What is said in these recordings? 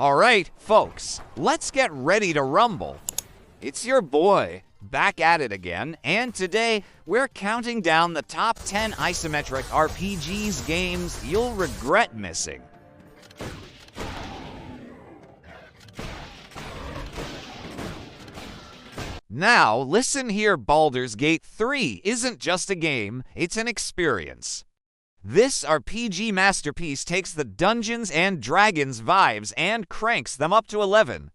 Alright, folks, let's get ready to rumble. It's your boy, back at it again, and today we're counting down the top 10 isometric RPGs games you'll regret missing. Now, listen here, Baldurs Gate 3 isn't just a game, it's an experience. This RPG masterpiece takes the Dungeons and Dragons vibes and cranks them up to 11.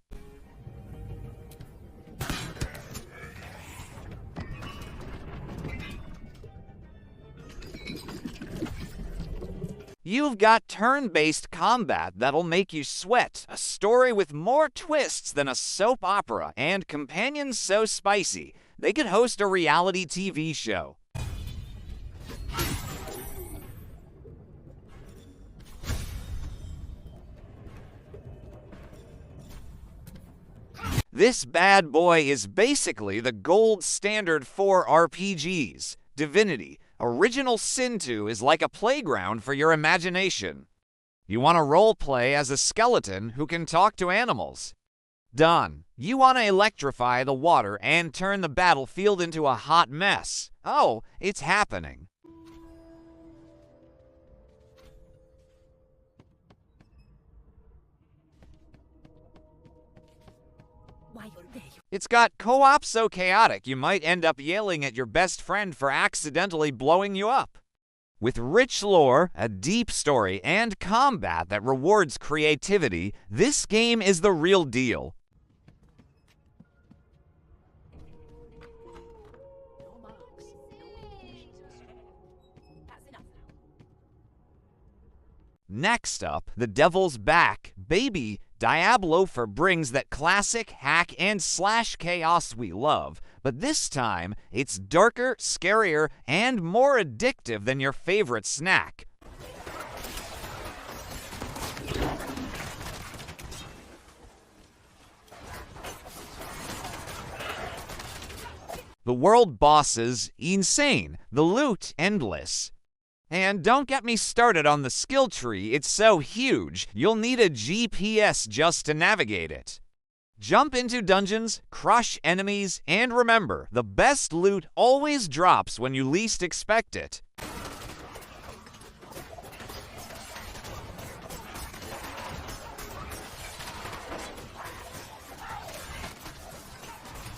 You've got turn-based combat that'll make you sweat, a story with more twists than a soap opera, and companions so spicy they could host a reality TV show. This bad boy is basically the gold standard for RPGs. Divinity Original Sin 2 is like a playground for your imagination. You want to roleplay as a skeleton who can talk to animals? Done. You want to electrify the water and turn the battlefield into a hot mess? Oh, it's happening. It's got co-op so chaotic you might end up yelling at your best friend for accidentally blowing you up. With rich lore, a deep story, and combat that rewards creativity, this game is the real deal. Next up, The Devil's Back, baby. Diablo IV brings that classic hack and slash chaos we love, but this time it's darker, scarier, and more addictive than your favorite snack. The world bosses, insane. The loot, endless. And don't get me started on the skill tree, it's so huge, you'll need a GPS just to navigate it. Jump into dungeons, crush enemies, and remember, the best loot always drops when you least expect it.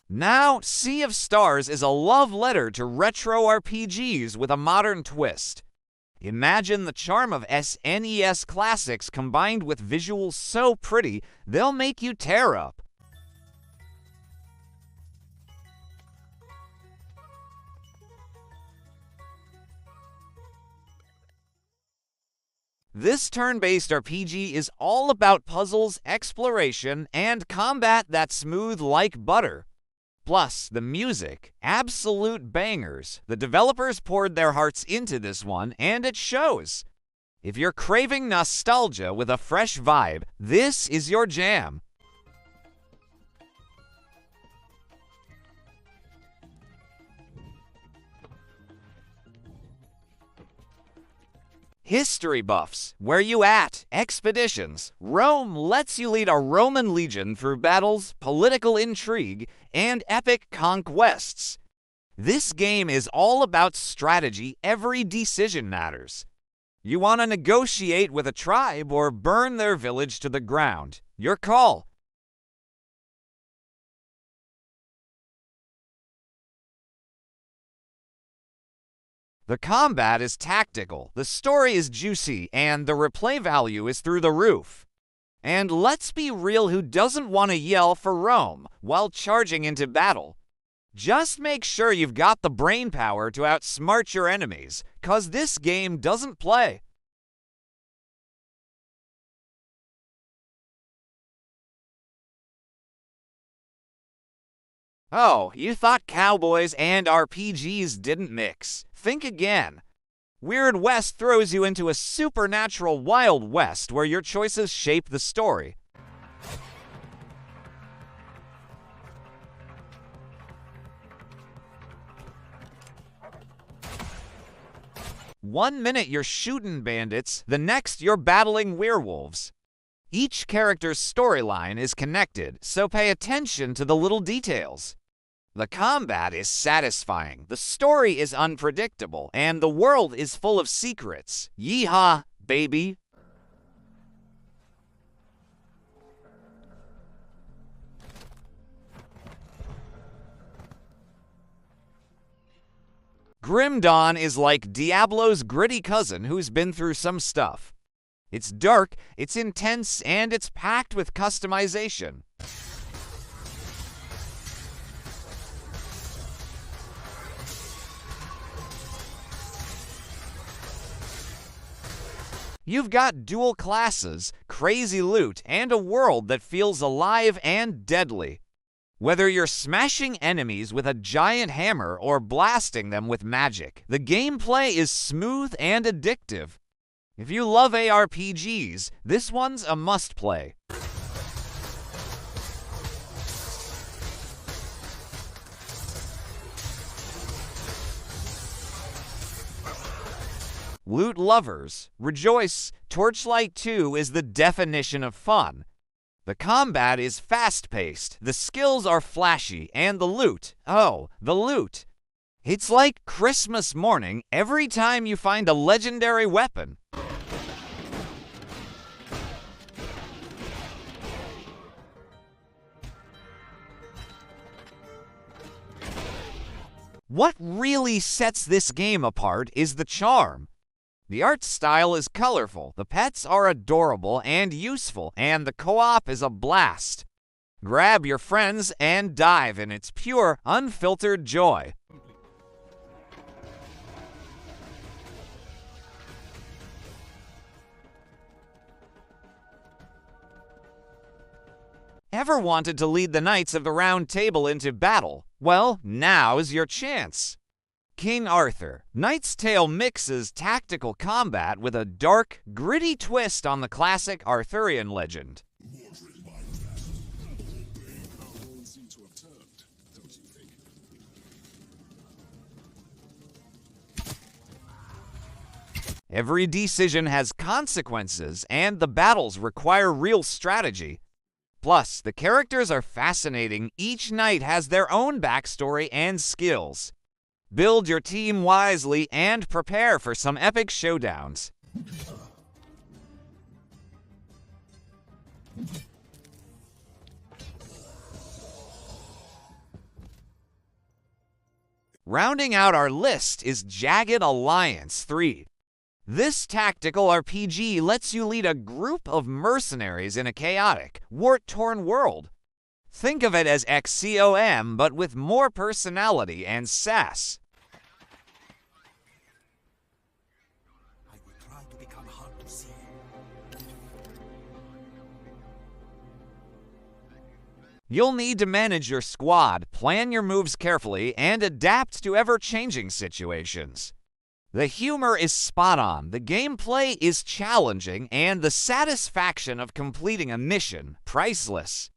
Now, Sea of Stars is a love letter to retro RPGs with a modern twist. Imagine the charm of SNES classics combined with visuals so pretty, they'll make you tear up. This turn-based RPG is all about puzzles, exploration, and combat that's smooth like butter. Plus, the music, absolute bangers. The developers poured their hearts into this one, and it shows. If you're craving nostalgia with a fresh vibe, this is your jam. History buffs, where you at? Expeditions. Rome lets you lead a Roman legion through battles, political intrigue, and epic conquests. This game is all about strategy. Every decision matters. You want to negotiate with a tribe or burn their village to the ground? Your call. The combat is tactical, the story is juicy, and the replay value is through the roof. And let's be real, who doesn't want to yell for Rome while charging into battle? Just make sure you've got the brain power to outsmart your enemies, 'cause this game doesn't play. Oh, you thought cowboys and RPGs didn't mix? Think again. Weird West throws you into a supernatural Wild West where your choices shape the story. One minute you're shooting bandits, the next you're battling werewolves. Each character's storyline is connected, so pay attention to the little details. The combat is satisfying, the story is unpredictable, and the world is full of secrets. Yeehaw, baby! Grim Dawn is like Diablo's gritty cousin who's been through some stuff. It's dark, it's intense, and it's packed with customization. You've got dual classes, crazy loot, and a world that feels alive and deadly. Whether you're smashing enemies with a giant hammer or blasting them with magic, the gameplay is smooth and addictive. If you love ARPGs, this one's a must-play. Loot lovers, rejoice! Torchlight II is the definition of fun. The combat is fast-paced, the skills are flashy, and the loot, oh, the loot. It's like Christmas morning every time you find a legendary weapon. What really sets this game apart is the charm. The art style is colorful, the pets are adorable and useful, and the co-op is a blast. Grab your friends and dive in its pure, unfiltered joy. Ever wanted to lead the Knights of the Round Table into battle? Well, now's your chance. King Arthur, Knight's Tale mixes tactical combat with a dark, gritty twist on the classic Arthurian legend. Every decision has consequences, and the battles require real strategy. Plus, the characters are fascinating. Each knight has their own backstory and skills. Build your team wisely and prepare for some epic showdowns. Rounding out our list is Jagged Alliance 3. This tactical RPG lets you lead a group of mercenaries in a chaotic, war-torn world. Think of it as XCOM, but with more personality and sass. I will try to become hard to see. You'll need to manage your squad, plan your moves carefully, and adapt to ever-changing situations. The humor is spot on, the gameplay is challenging, and the satisfaction of completing a mission, priceless.